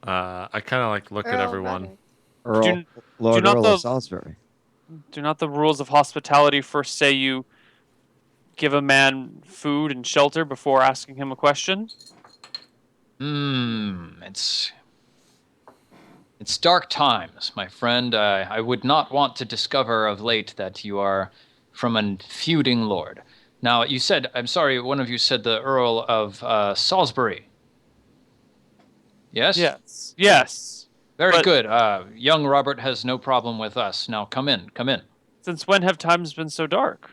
I kind of like look at Earl everyone. Roderick. Do, do Lord not Earl of the Salisbury. do not the rules of hospitality first say you give a man food and shelter before asking him a question? It's dark times, my friend. I would not want to discover of late that you are from a feuding lord. Now, you said, I'm sorry, one of you said the Earl of Salisbury. Yes? Yes. Yes. Very But good. Young Robert has no problem with us. Now, come in, come in. since when have times been so dark?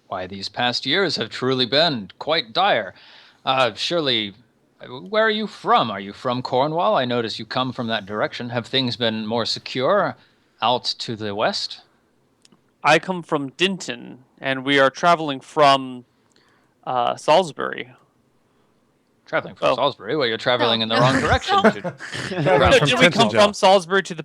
Why, these past years have truly been quite dire. Surely, where are you from? Are you from Cornwall? I notice you come from that direction. Have things been more secure out to the west? I come from Dinton, and we are traveling from Salisbury. Traveling from Oh, Salisbury? Well, you're traveling No, in the no. wrong direction. Traveling from did we come Tintinjow. from Salisbury to the?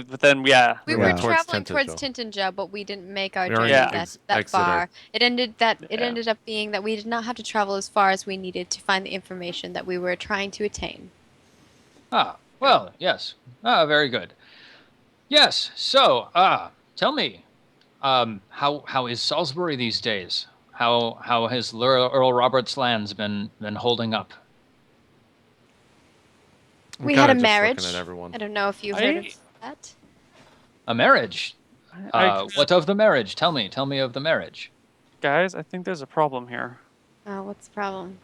But then yeah. We We were went towards traveling towards Tintinjow. Tintinjow, but we didn't make our We already journey Yeah. that Exeter. far. It Yeah. ended up being that we did not have to travel as far as we needed to find the information that we were trying to attain. Ah, well, yes. Very good. Yes, so, tell me, how is Salisbury these days? How has Earl Robert's lands been holding up? I'm We had a kinda just marriage. looking at everyone. I don't know if you've heard of that. A marriage? I, What of the marriage? Tell me of the marriage. guys, I think there's a problem here. Oh, what's the problem?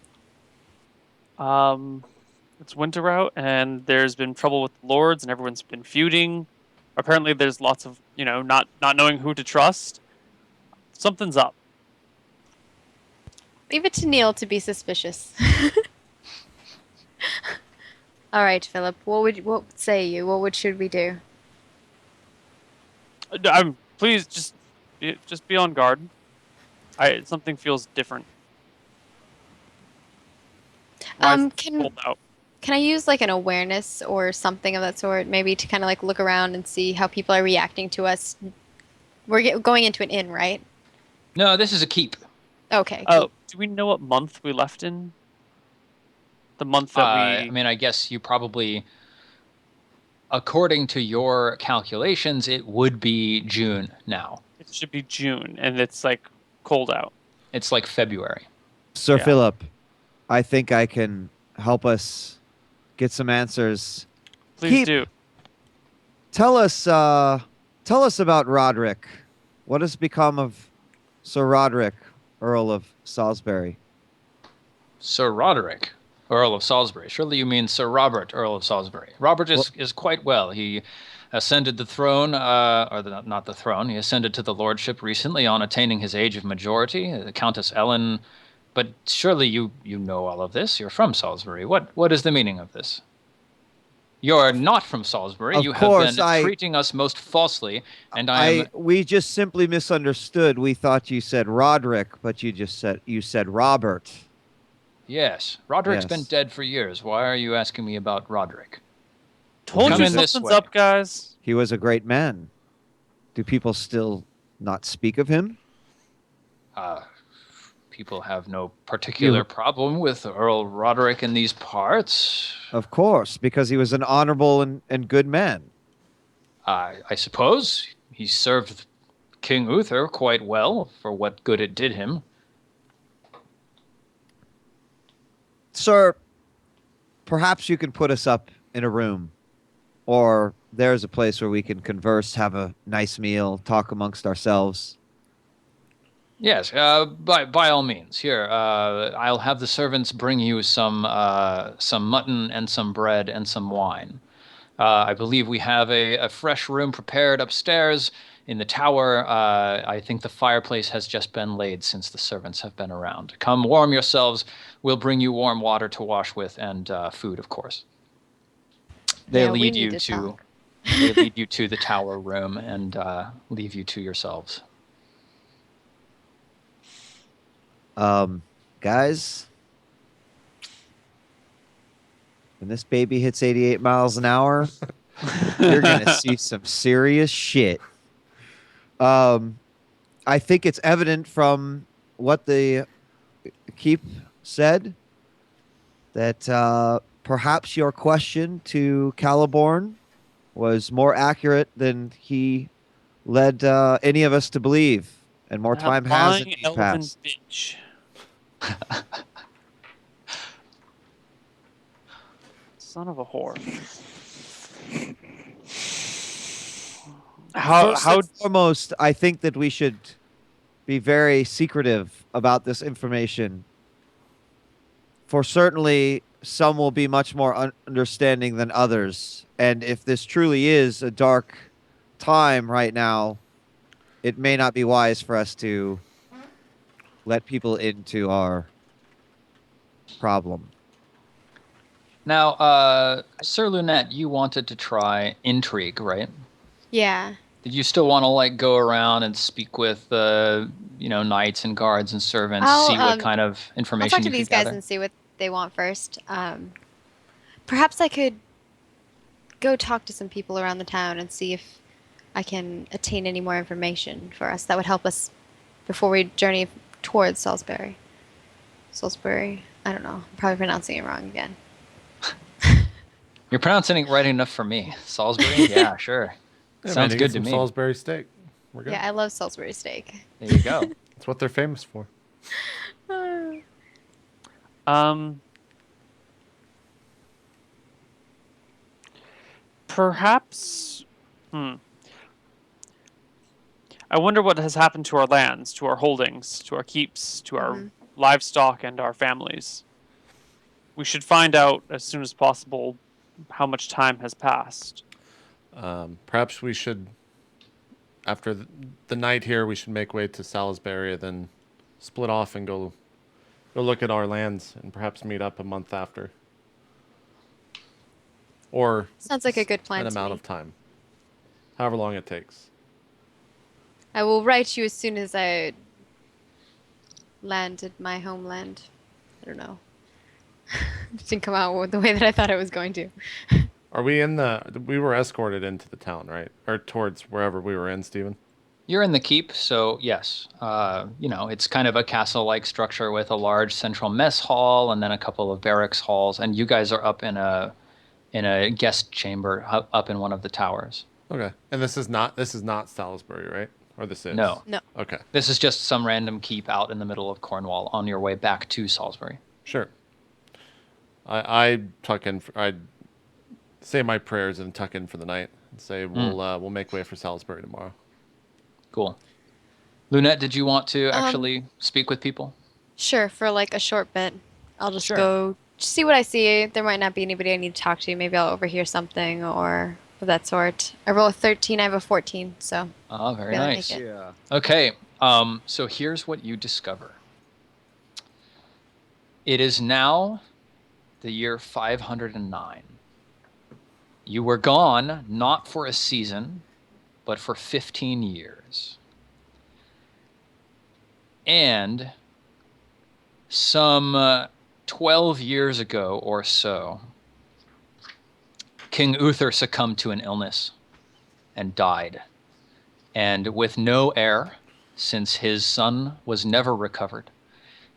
It's winter out, and there's been trouble with lords, and everyone's been feuding. Apparently, there's lots of not knowing who to trust. Something's up. Leave it to Neal to be suspicious. All right, Philip. What say you? What should we do? I'm please just be on guard. Something feels different. Why is it cold out? Can I use like an awareness or something of that sort, maybe to kind of like look around and see how people are reacting to us? We're going into an inn, right? No, this is a keep. Okay. Oh, do we know what month we left in? The month that I mean, I guess you probably, according to your calculations, it would be June now. It should be June, and it's like cold out. It's like February. Sir Yeah. Philip, I think I can help us get some answers. Please do. Tell us about Roderick. What has become of Sir Roderick, Earl of Salisbury? Sir Roderick, Earl of Salisbury. Surely you mean Sir Robert, Earl of Salisbury. Robert is quite well. He ascended the throne, not the throne. He ascended to the lordship recently on attaining his age of majority. The Countess Ellen. But surely you know all of this. You're from Salisbury. What is the meaning of this? You're not from Salisbury. Of You course, have been treating us most falsely, and we just simply misunderstood. We thought you said Roderick, but you said Robert. Yes, Roderick's Yes. been dead for years. Why are you asking me about Roderick? Told Come you in this something's way. up, guys. He was a great man. Do people still not speak of him? People have no particular problem with Earl Roderick in these parts. Of course, because he was an honorable and good man. I suppose he served King Uther quite well for what good it did him. Sir, perhaps you can put us up in a room, or there's a place where we can converse, have a nice meal, talk amongst ourselves. Yes, by all means. Here, I'll have the servants bring you some mutton and some bread and some wine. I believe we have a fresh room prepared upstairs in the tower. I think the fireplace has just been laid since the servants have been around. Come warm yourselves. We'll bring you warm water to wash with and food, of course. They Yeah, we lead need you to to talk. they lead you to the tower room and leave you to yourselves. Guys, when this baby hits 88 miles an hour, you're going to see some serious shit. I think it's evident from what the keep said that perhaps your question to Caliborn was more accurate than he led any of us to believe, and more That time has lying indeed elven passed. bitch. Son of a whore. First How and foremost, I think that we should be very secretive about this information. For certainly, some will be much more understanding than others. And if this truly is a dark time right now, it may not be wise for us to let people into our problem. Now, Sir Lunette, you wanted to try intrigue, right? Yeah. Did you still want to like go around and speak with knights and guards and servants, see what kind of I'll information talk to you these could guys gather? and see what they want first. Perhaps I could go talk to some people around the town and see if I can attain any more information for us that would help us before we journey towards Salisbury. Salisbury? I don't know. I'm probably pronouncing it wrong again. You're pronouncing it right enough for me. Salisbury? Yeah, sure. Yeah, Sounds man, you good get to some me. Salisbury steak. We're good. Yeah, I love Salisbury steak. There you go. That's what they're famous for. Perhaps. I wonder what has happened to our lands, to our holdings, to our keeps, to our livestock, and our families. We should find out as soon as possible how much time has passed. Perhaps we should, after the night here, we should make way to Salisbury, then split off and go look at our lands, and perhaps meet up a month after. Or Sounds like a good plan an to amount me. of time, however long it takes. I will write you as soon as I landed my homeland. I don't know. It didn't come out the way that I thought it was going to. Are we in we were escorted into the town, right? Or towards wherever we were in, Stephen? You're in the keep, so yes. It's kind of a castle-like structure with a large central mess hall and then a couple of barracks halls, and you guys are up in a guest chamber up in one of the towers. Okay. And this is not Salisbury, right? Or this is? No. No. Okay. This is just some random keep out in the middle of Cornwall on your way back to Salisbury. Sure. I tuck in. I say my prayers and tuck in for the night and say we'll make way for Salisbury tomorrow. Cool. Lunette, did you want to actually speak with people? Sure, for like a short bit. I'll just Sure. go see what I see. There might not be anybody I need to talk to. Maybe I'll overhear something or of that sort. I roll a 13, I have a 14, so Oh, very Really nice. make it. Yeah. Okay, so here's what you discover. It is now the year 509. You were gone not for a season, but for 15 years. And some 12 years ago or so, King Uther succumbed to an illness and died. And with no heir, since his son was never recovered,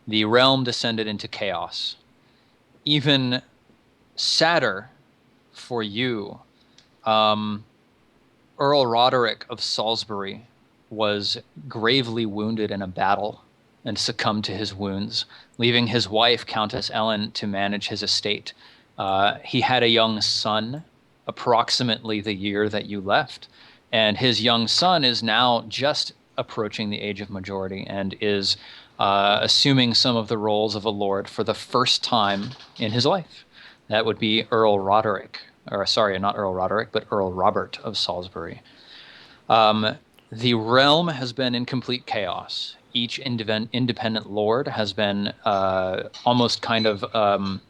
the realm descended into chaos. Even sadder for you, Earl Roderick of Salisbury was gravely wounded in a battle and succumbed to his wounds, leaving his wife, Countess Ellen, to manage his estate. He had a young son, approximately the year that you left, and his young son is now just approaching the age of majority and is assuming some of the roles of a lord for the first time in his life. That would be Earl Roderick, or sorry, not Earl Roderick, but Earl Robert of Salisbury. The realm has been in complete chaos. Each independent lord has been almost kind of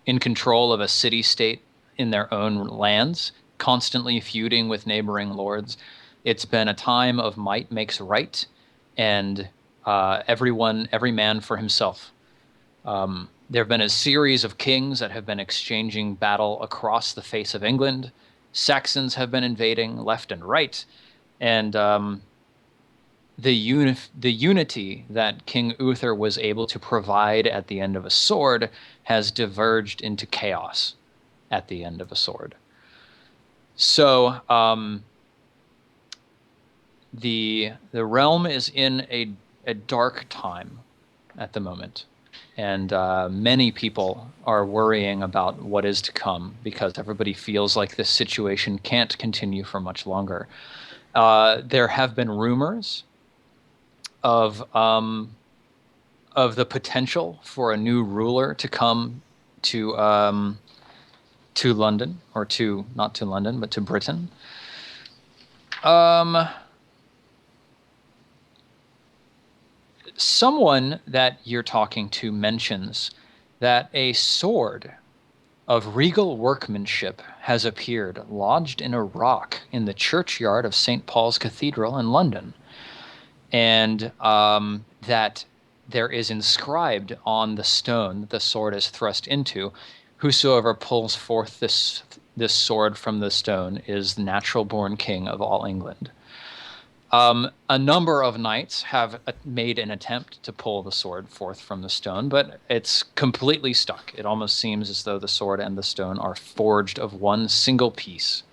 in control of a city-state in their own lands, constantly feuding with neighboring lords. It's been a time of might makes right, and every man for himself. There have been a series of kings that have been exchanging battle across the face of England. Saxons have been invading left and right, and the unity that King Uther was able to provide at the end of a sword has diverged into chaos at the end of a sword. So the realm is in a dark time at the moment, and many people are worrying about what is to come because everybody feels like this situation can't continue for much longer. There have been rumors of the potential for a new ruler to come to London, or not to London, but to Britain. Someone that you're talking to mentions that a sword of regal workmanship has appeared, lodged in a rock in the churchyard of St. Paul's Cathedral in London, and that there is inscribed on the stone that the sword is thrust into, whosoever pulls forth this sword from the stone is the natural-born king of all England. A number of knights have made an attempt to pull the sword forth from the stone, but it's completely stuck. It almost seems as though the sword and the stone are forged of one single piece,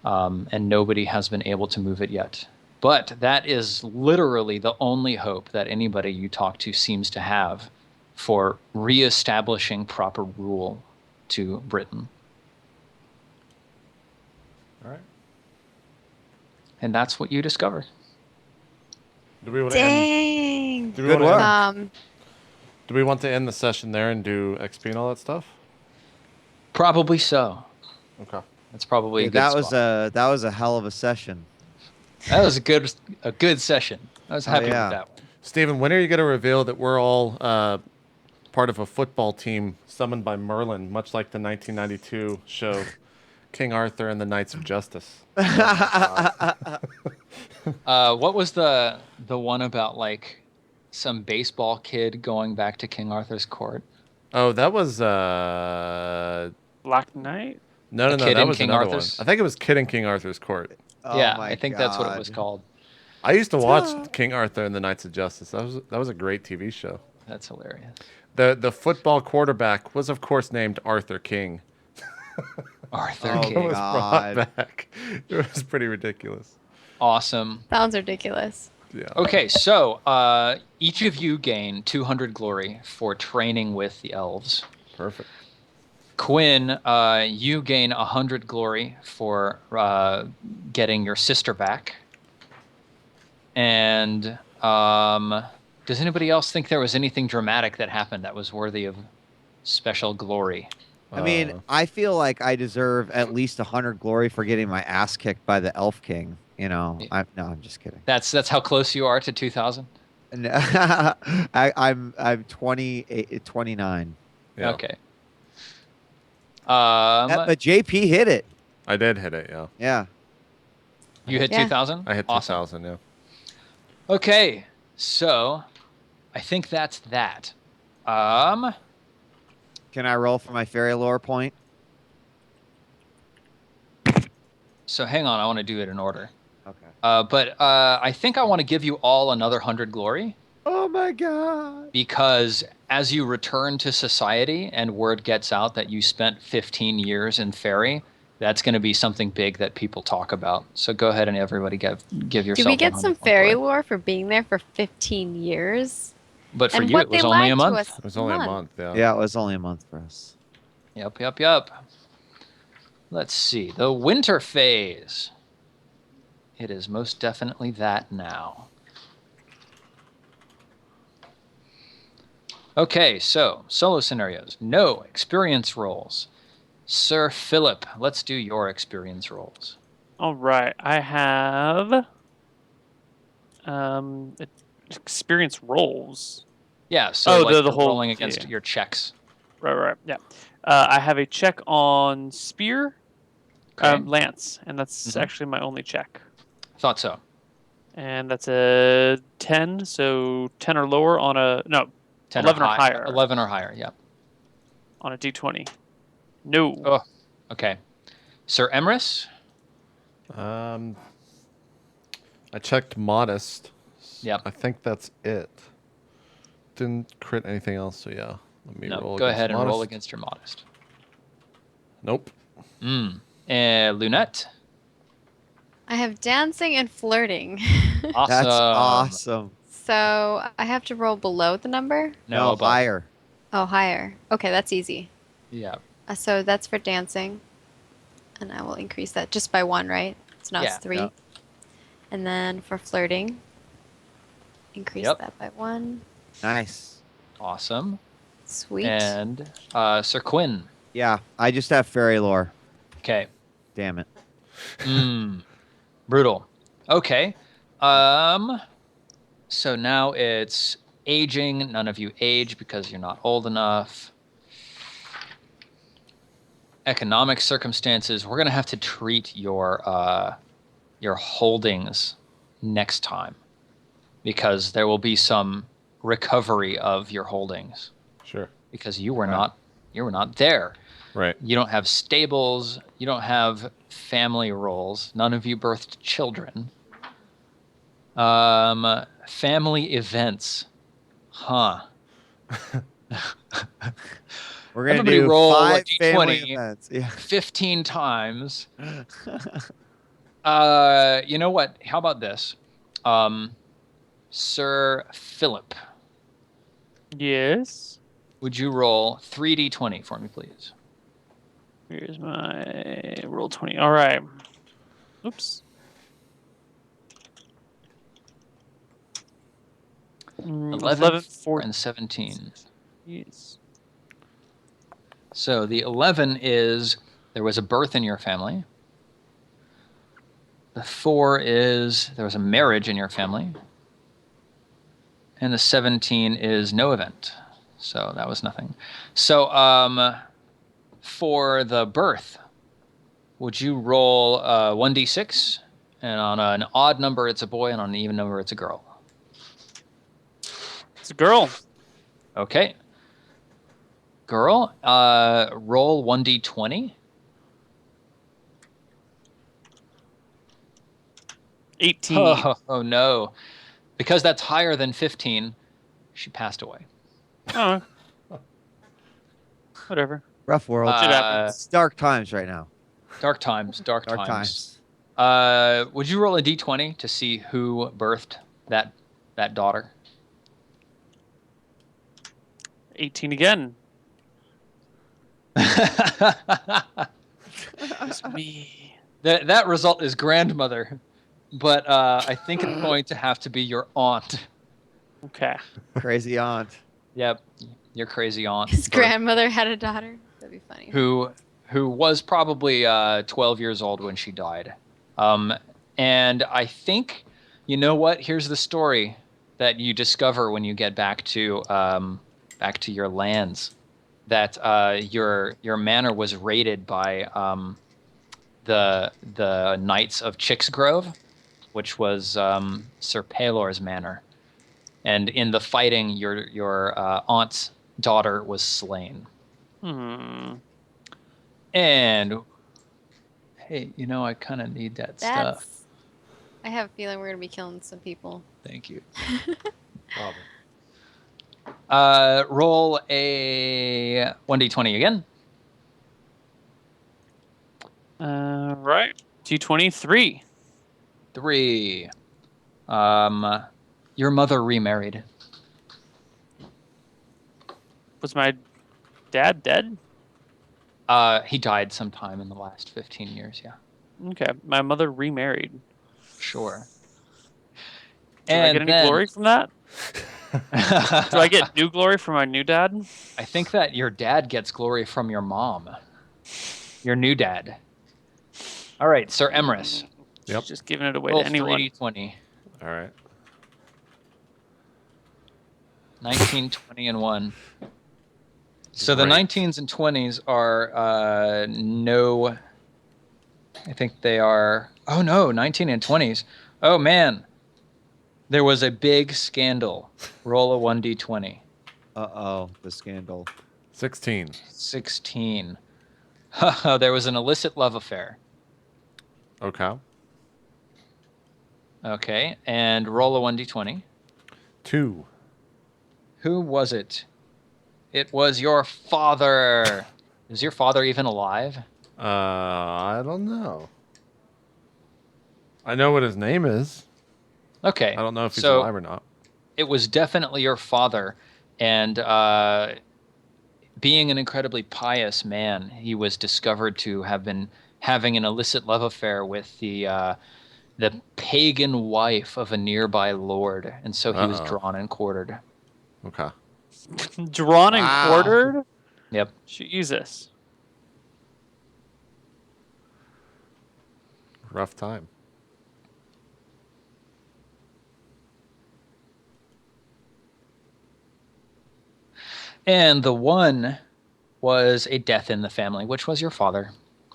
and nobody has been able to move it yet. But that is literally the only hope that anybody you talk to seems to have for reestablishing proper rule to Britain. All right. And that's what you discover. Do we want to end? Dang. Do we Good want to work. end? Do we want to end the session there and do XP and all that stuff? Probably so. Okay. That's probably a Dude, good spot. that was a hell of a session. That was a good session. I was happy yeah. with that one. Steven, when are you going to reveal that we're all part of a football team summoned by Merlin, much like the 1992 show King Arthur and the Knights of Justice? What was the one about like some baseball kid going back to King Arthur's court? Oh, that was Black Knight? no, Kid that in was King another Arthur's? one. I think it was Kid in King Arthur's Court. Oh Yeah, my I think God. that's what it was called. I used to watch King Arthur and the Knights of Justice. That was a great TV show. That's hilarious. The football quarterback was of course named Arthur King. Arthur Oh, It King. was God. brought back. It was pretty ridiculous. Awesome. Sounds ridiculous. Yeah. Okay, so each of you gain 200 glory for training with the elves. Perfect. Quinn, you gain 100 glory for getting your sister back. And does anybody else think there was anything dramatic that happened that was worthy of special glory? I mean, I feel like I deserve at least 100 glory for getting my ass kicked by the Elf King. You know, Yeah. I'm just kidding. That's how close you are to 2,000? I'm 29. Yeah. Okay. But JP hit it. I did hit it, yeah. Yeah. You hit Yeah. 2,000? I hit Awesome. 2,000, yeah. Okay, so I think that's that. Can I roll for my fairy lore point? So hang on, I want to do it in order. Okay. But I think I want to give you all another 100 glory, Oh my God. because as you return to society and word gets out that you spent 15 years in fairy, that's going to be something big that people talk about. So go ahead and everybody give yourself. Did we get 100 some more fairy glory. lore for being there for 15 years? But for and you, what it was they only lied a to month. us It was only a month, yeah. Yeah, it was only a month for us. Yep. Let's see. The winter phase. It is most definitely that now. Okay, so solo scenarios. No experience rolls. Sir Philip, let's do your experience rolls. All right. I have experience rolls. Yeah, so like the you're whole rolling against yeah. your checks. Right. Yeah. I have a check on spear, Okay. lance, and that's Mhm. actually my only check. Thought so. And that's a 10, so 10 or lower on a 10 11 or high- higher 11 or higher, yeah. on a d20. No. Oh, okay. Sir Emrys? I checked modest, Yep. I think that's it. Didn't crit anything else, so yeah. Let me No, roll. go against ahead and roll modest. against your modest. Nope. Lunette. I have dancing and flirting. Awesome. That's awesome. So I have to roll below the number? No, above. higher. Oh, higher. Okay, that's easy. Yeah. So that's for dancing. And I will increase that just by 1, right? So now Yeah. it's 3. Yep. And then for flirting, increase Yep. that by 1. Nice. Awesome. Sweet. And Sir Quinn. Yeah, I just have fairy lore. Okay. Damn it. Brutal. Okay. So now it's aging. None of you age because you're not old enough. Economic circumstances. We're gonna have to treat your holdings next time because there will be some recovery of your holdings Sure. because you were Right. not there. Right. You don't have stables. You don't have family roles. None of you birthed children. Family events. Huh. We're gonna Everybody do roll a 5 family D20. events. Yeah. 15 times. You know what? How about this? Sir Philip, Yes. would you roll 3d20 for me, please? Here's my roll 20. All right. Oops. 11, 4, 4. and 17. Yes. So the 11 is there was a birth in your family. The 4 is there was a marriage in your family. And the 17 is no event. So that was nothing. So for the birth, would you roll 1d6? And on an odd number, it's a boy, and on an even number, it's a girl. It's a girl. Okay. Girl, roll 1d20. 18. Oh, no. Because that's higher than 15, she passed away. Oh. Whatever. Rough world. Shit happens. It's dark times right now. Dark times, dark Dark times. times. Would you roll a d20 to see who birthed that daughter? 18 again. It's me. That result is grandmother, but I think it's going to have to be your aunt. Okay. Crazy aunt. Yep, your crazy aunt. His birthed- grandmother had a daughter. That'd be funny. who was probably 12 years old when she died. And I think, you know what? Here's the story that you discover when you get back to your lands. That your manor was raided by the Knights of Chicksgrove, which was Sir Pelor's manor. And in the fighting, your aunt's daughter was slain. And hey, you know, I kind of need that stuff. I have a feeling we're gonna be killing some people. Thank you. Probably. Roll a 1d20 again. Right. D23. 3. Your mother remarried. Was my dad dead? He died sometime in the last 15 years, yeah. Okay. My mother remarried. Sure. Do I get any glory from that? Do I get new glory from my new dad? I think that your dad gets glory from your mom. Your new dad. All right, Sir Emrys. Yep. She's just giving it away Roll to anyone. 3d20. All right. 19, 20, and 1. So the Great. 19s and 20s are no... I think they are... Oh, no, 19 and 20s. Oh, man. There was a big scandal. Roll a 1d20. Uh-oh, the scandal. 16. 16. There was an illicit love affair. Okay. Okay, and roll a 1d20. 2. Who was it? It was your father. Is your father even alive? I don't know. I know what his name is. Okay. I don't know if he's so alive or not. it was definitely your father, and being an incredibly pious man, he was discovered to have been having an illicit love affair with the pagan wife of a nearby lord, and so he was Uh-oh. drawn and quartered. Okay. Drawn and Wow. quartered? Yep. Jesus. Rough time. And the one was a death in the family, which was your father.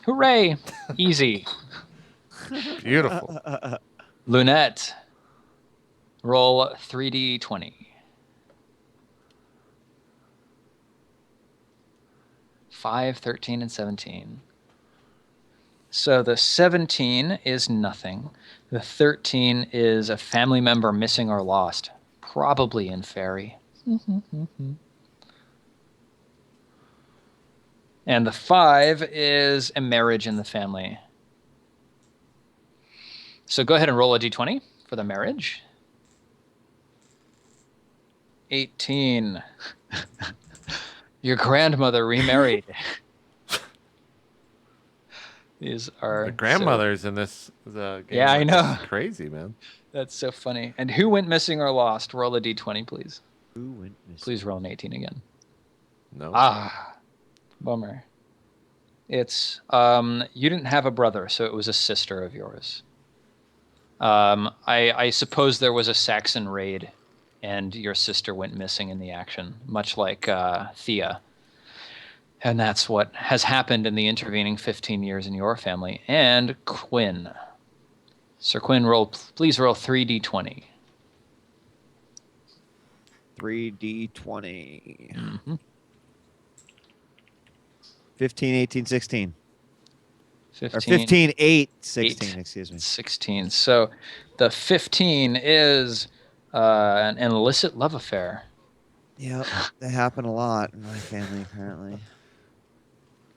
Hooray! Easy. Beautiful. Lunette, roll 3d20. 5, 13, and 17. So the 17 is nothing. The 13 is a family member missing or lost, probably in Fairy. And the 5 is a marriage in the family. So go ahead and roll a d20 for the marriage. 18. Your grandmother remarried. These are The grandmothers in this game. Yeah, I are know. just crazy, man. That's so funny. And who went missing or lost? Roll a d20, please. Who went missing? Please roll an 18 again. No. Ah, bummer. It's you didn't have a brother, so it was a sister of yours. I suppose there was a Saxon raid, and your sister went missing in the action, much like Thea. And that's what has happened in the intervening 15 years in your family. And Quinn. Sir Quinn, please roll 3d20. 3d20. Mm-hmm. 15, 18, 16. 15, Or 15, 8, 16, 8, excuse me. 16. So the 15 is an illicit love affair. Yep, that happened a lot in my family, apparently.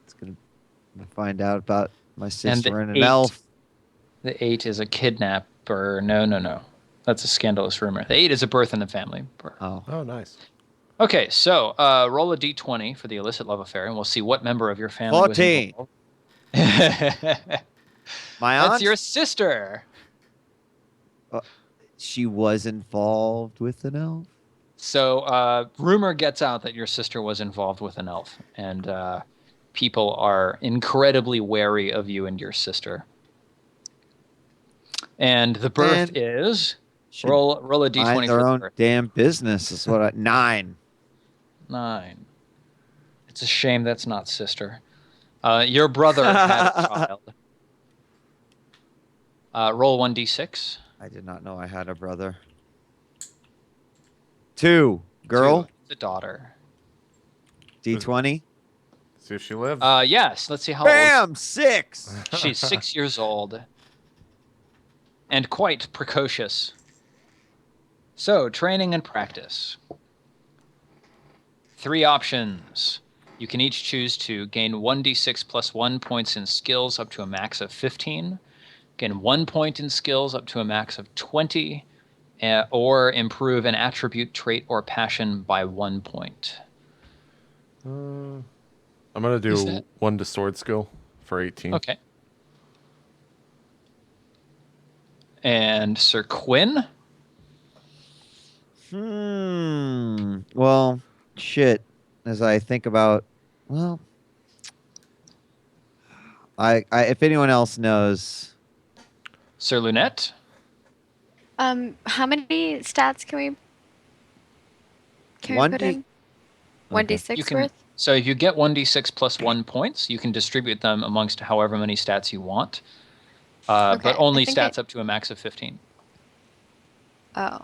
It's going to find out about my sister and, an 8, elf. The 8 is a kidnapper. No. That's a scandalous rumor. The 8 is a birth in the family. Oh. Oh, nice. Okay, so roll a d20 for the illicit love affair, and we'll see what member of your family 14. was involved. My aunt? That's your sister. She was involved with an elf? So rumor gets out that your sister was involved with an elf, and people are incredibly wary of you and your sister. And the birth is roll a d20 mind their for the own birth. damn business is what I 9. 9. It's a shame that's not sister. Your brother had a child. Roll 1d6. I did not know I had a brother. 2. Girl? 2. The daughter. D20? See if she lives. Yes, let's see how old. Bam! 6! She's 6 years old. And quite precocious. So, training and practice. 3 options. You can each choose to gain 1d6 plus 1 points in skills up to a max of 15, gain 1 point in skills up to a max of 20, or improve an attribute, trait, or passion by 1 point. I'm going to do 1 to sword skill for 18. Okay. And Sir Quinn? Well, shit. As I think about, well, I if anyone else knows, Sir Lunette? How many stats can we put in? 1d6 You can, worth? so if you get 1d6 plus 1 points, you can distribute them amongst however many stats you want, Okay, but only I think stats up to a max of 15. Oh.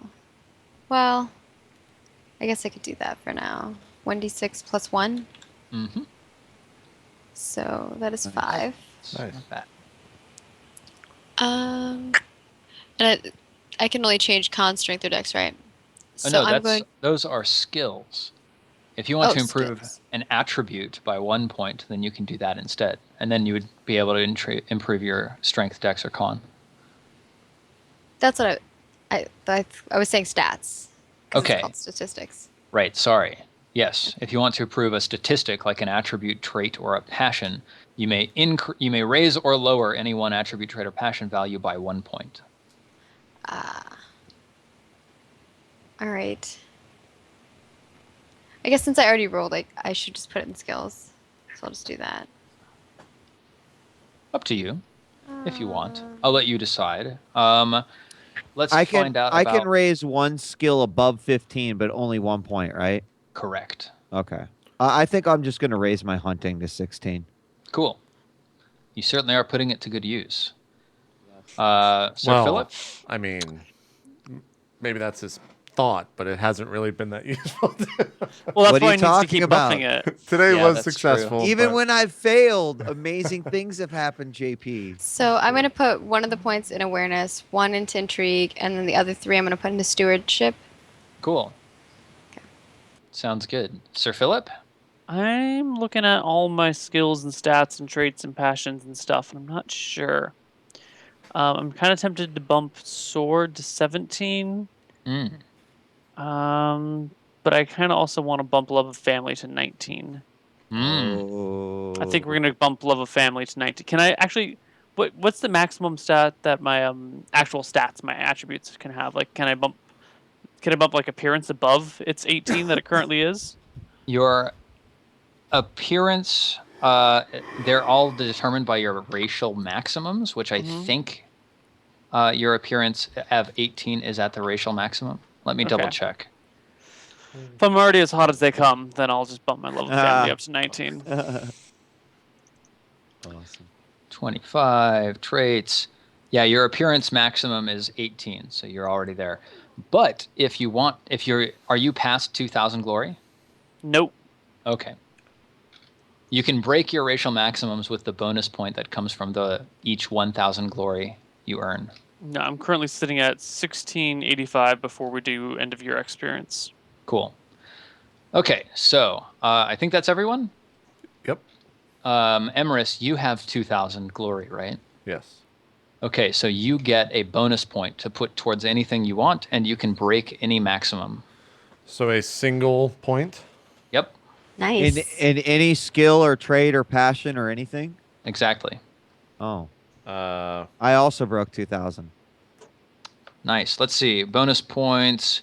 Well, I guess I could do that for now. 1d6 plus 1. Mm-hmm. So that is 5. Nice. Not bad. And I can only change con, strength, or dex, right? Oh, So no, I'm going. those are skills. If you want Oh, to improve skills. an attribute by 1 point, then you can do that instead. And then you would be able to improve your strength, dex, or con. That's what I was saying stats. 'Cause it's Okay. called statistics. Right, sorry. Yes, if you want to improve a statistic like an attribute, trait, or a passion, you may raise or lower any one attribute, trait, or passion value by 1 point. All right. I guess since I already rolled, I should just put it in skills. So I'll just do that. Up to you, if you want. I'll let you decide. Let's I can find out I about... can raise one skill above 15, but only 1 point, right? Correct. Okay. I think I'm just going to raise my hunting to 16. Cool. You certainly are putting it to good use. Sir Well, Philip? I mean, maybe that's his thought, but it hasn't really been that useful. Well, that's What are why you he needs to talking keep about? buffing it. Today Yeah, was that's successful. Even but when I've failed, amazing things have happened, JP. So I'm going to put one of the points in awareness, one into intrigue, and then the other three I'm going to put into stewardship. Cool. Sounds good. Sir Philip? I'm looking at all my skills and stats and traits and passions and stuff, and I'm not sure. I'm kind of tempted to bump sword to 17. Mm. But I kind of also want to bump love of family to 19. Mm. Oh. I think we're gonna bump love of family to 19. Can I actually? What's the maximum stat that my actual stats, my attributes can have? Like, can I bump? Can I bump like appearance above its 18 that it currently is? Your appearance, they're all determined by your racial maximums, which I think your appearance of 18 is at the racial maximum. Let me double check. If I'm already as hot as they come, then I'll just bump my love of family up to 19. Awesome. 25 traits. Yeah, your appearance maximum is 18, so you're already there. But if you want, are you past 2,000 glory? Nope. Okay. You can break your racial maximums with the bonus point that comes from each 1,000 glory you earn. No, I'm currently sitting at 1685 before we do end of year experience. Cool. Okay, so I think that's everyone. Yep. Emerus, you have 2,000 glory, right? Yes. Okay, so you get a bonus point to put towards anything you want, and you can break any maximum. So a single point. Yep, Nice. In any skill or trait or passion or anything? exactly. Oh. Uh, I also broke 2,000. Nice. Let's see. Bonus points.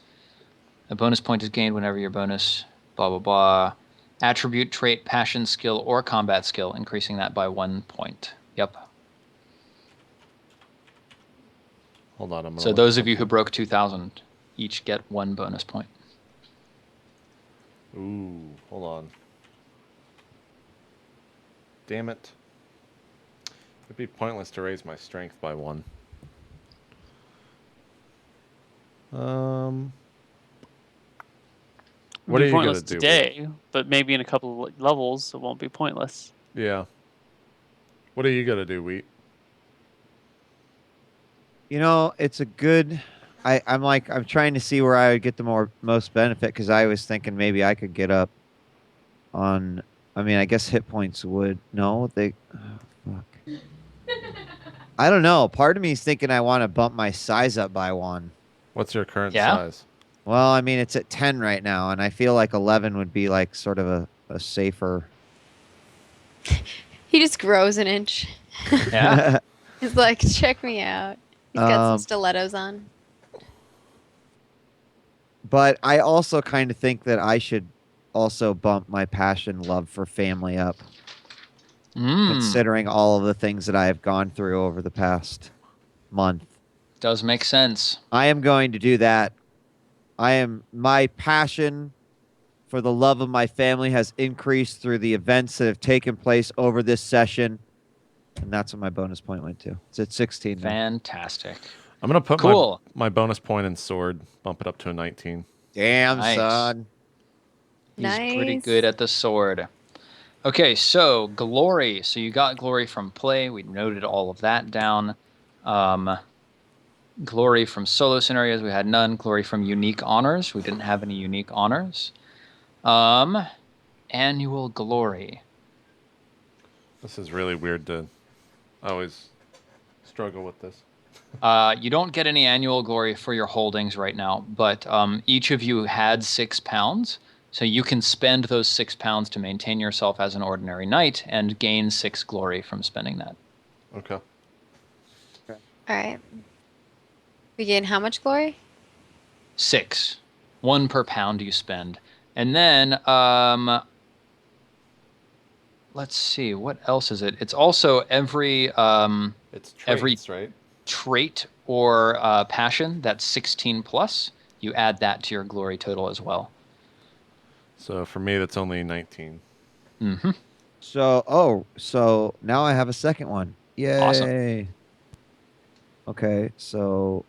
A bonus point is gained whenever your bonus, blah, blah, blah. Attribute, trait, passion, skill, or combat skill, increasing that by 1 point. Yep. hold on. I'm gonna So look those of you who something. broke 2,000 each get 1 bonus point. Ooh, hold on. Damn it. It'd be pointless to raise my strength by 1. What are It'll be you pointless gonna do? today, but maybe in a couple of levels it won't be pointless. Yeah. What are you gonna do, Wheat? You know, it's a good. I'm trying to see where I would get the most benefit because I was thinking maybe I could get up on. I mean, I guess hit points would. No, they. Oh, fuck. I don't know. Part of me is thinking I want to bump my size up by 1. What's your current Yeah? size? Well, I mean, it's at 10 right now, and I feel like 11 would be like sort of a safer. He just grows an inch. Yeah? He's like, check me out. He's got some Um, stilettos on. But I also kind of think that I should also bump my passion love for family up, considering all of the things that I have gone through over the past month. Does make sense. I am going to do that. My passion for the love of my family has increased through the events that have taken place over this session. And that's what my bonus point went to. It's at 16 now. Fantastic. I'm gonna put Cool. my bonus point in sword, bump it up to a 19. Damn, Nice. son. He's pretty Nice. good at the sword. Okay, so glory. So you got glory from play. We noted all of that down. glory from solo scenarios, we had none. Glory from unique honors, we didn't have any unique honors. Annual glory. This is really weird to always struggle with this. You don't get any annual glory for your holdings right now, but each of you had 6 pounds, so you can spend those 6 pounds to maintain yourself as an ordinary knight and gain 6 glory from spending that. Okay. All right. We gain how much glory? 6. 1 per pound you spend. And then, let's see, what else is it? It's also every It's traits, every right? trait or passion that's 16 plus. You add that to your glory total as well. So for me, that's only 19. Mm-hmm. So now I have a second one. Yay. Awesome. Okay, so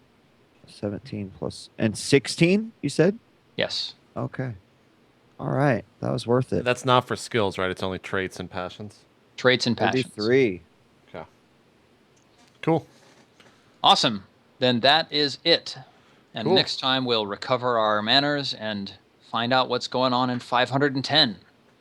17 plus and 16, you said? Yes. Okay. All right. That was worth it. That's not for skills, right? It's only traits and passions. Traits and passions. 33. Okay. Cool. Awesome. Then that is it. And Cool. next time we'll recover our manners and find out what's going on in 510.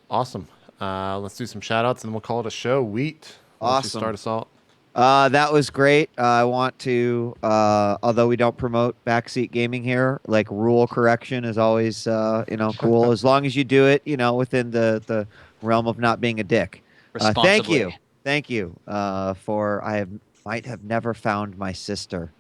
Awesome. Let's do some shout outs and then we'll call it a show. Wheat. Why don't you Awesome. start us out? That was great. I want to, although we don't promote backseat gaming here, like rule correction is always, cool. As long as you do it, within the realm of not being a dick. Responsibly. Thank you. Might have never found my sister.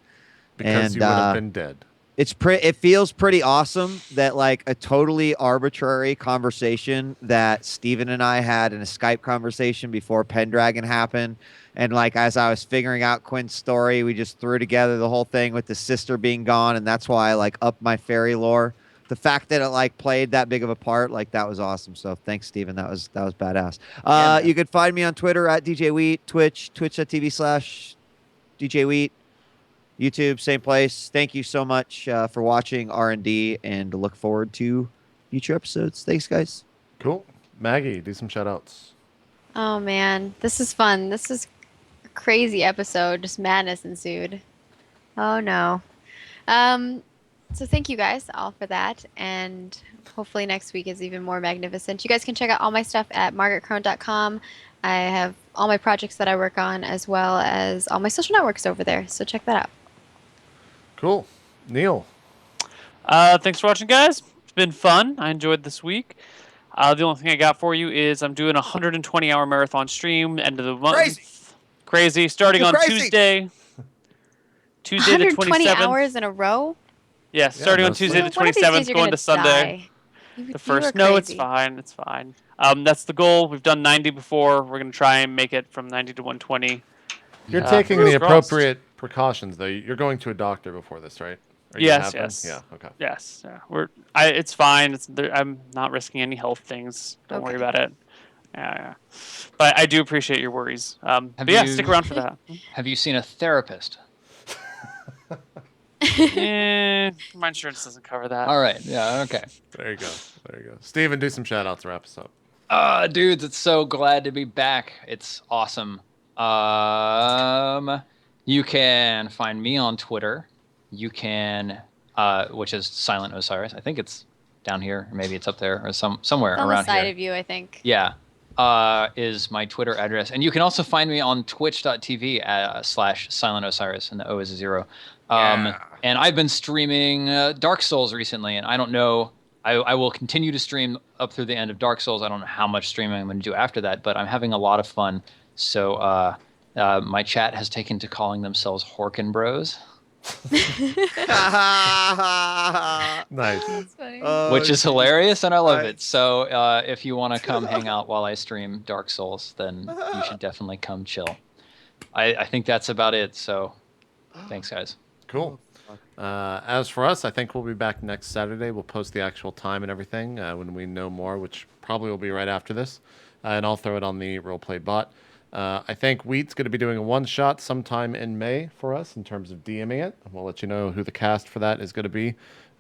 Because And, you would have been dead. It feels pretty awesome that like a totally arbitrary conversation that Steven and I had in a Skype conversation before Pendragon happened. And like, as I was figuring out Quinn's story, we just threw together the whole thing with the sister being gone. And that's why I like upped my fairy lore. The fact that it like played that big of a part, like that was awesome. So thanks, Steven. That was badass. Yeah, man. You could find me on Twitter at djWHEAT, twitch.tv/djWHEAT. YouTube, same place. Thank you so much for watching R&D and look forward to future episodes. Thanks, guys. Cool. Maggie, do some shout outs. Oh man, this is fun. This is a crazy episode. Just madness ensued. Oh no. So thank you guys all for that, and hopefully next week is even more magnificent. You guys can check out all my stuff at margaretcrone.com. I have all my projects that I work on, as well as all my social networks over there. So check that out. Cool. Neal. Thanks for watching, guys. It's been fun. I enjoyed this week. The only thing I got for you is I'm doing a 120-hour marathon stream, end of the month. Crazy. Starting on Tuesday. Tuesday the 120 27th. hours in a row? Yeah, starting no on Tuesday the sleep. One of these 27th, days you're going gonna to Sunday. die. The first. No, it's fine. It's fine. That's the goal. We've done 90 before. We're going to try and make it from 90 to 120. You're taking fingers the crossed. appropriate precautions, though. You're going to a doctor before this, right? Or you Yes, have been? yes. Yeah, okay. Yes. Yeah. It's fine. I'm not risking any health things. Don't worry Okay. about it. Yeah. But I do appreciate your worries. But Have yeah, you- stick around for that. Have you seen a therapist? My insurance doesn't cover that. All right. Yeah. Okay. There you go. Steven, do some shout outs to wrap us up. Dudes, it's so glad to be back. It's awesome. You can find me on Twitter. You can, which is Silent Osiris. I think it's down here, or maybe it's up there, or somewhere It's on around the side here. of you, I think. Yeah, is my Twitter address, and you can also find me on Twitch.tv /Silent Osiris, and the O is a 0. And I've been streaming Dark Souls recently, and I don't know. I will continue to stream up through the end of Dark Souls. I don't know how much streaming I'm going to do after that, but I'm having a lot of fun. So my chat has taken to calling themselves Horkin Bros, Nice. That's funny. which is hilarious, and I love it. So if you want to come hang out while I stream Dark Souls, then you should definitely come chill. I think that's about it. So thanks, guys. Cool. As for us, I think we'll be back next Saturday. We'll post the actual time and everything when we know more, which probably will be right after this. And I'll throw it on the RollPlay bot. I think Wheat's going to be doing a one-shot sometime in May for us in terms of DMing it. We'll let you know who the cast for that is going to be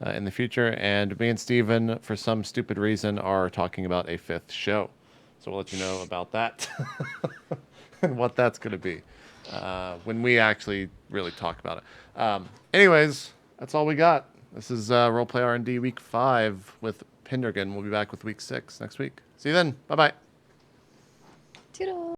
in the future. And me and Steven, for some stupid reason, are talking about a 5th show. So we'll let you know about that and what that's going to be. when we actually really talk about it. Anyways, that's all we got. This is RollPlay R&D week 5 with Pendragon. We'll be back with week 6 next week. See you then. Bye bye. Toodles.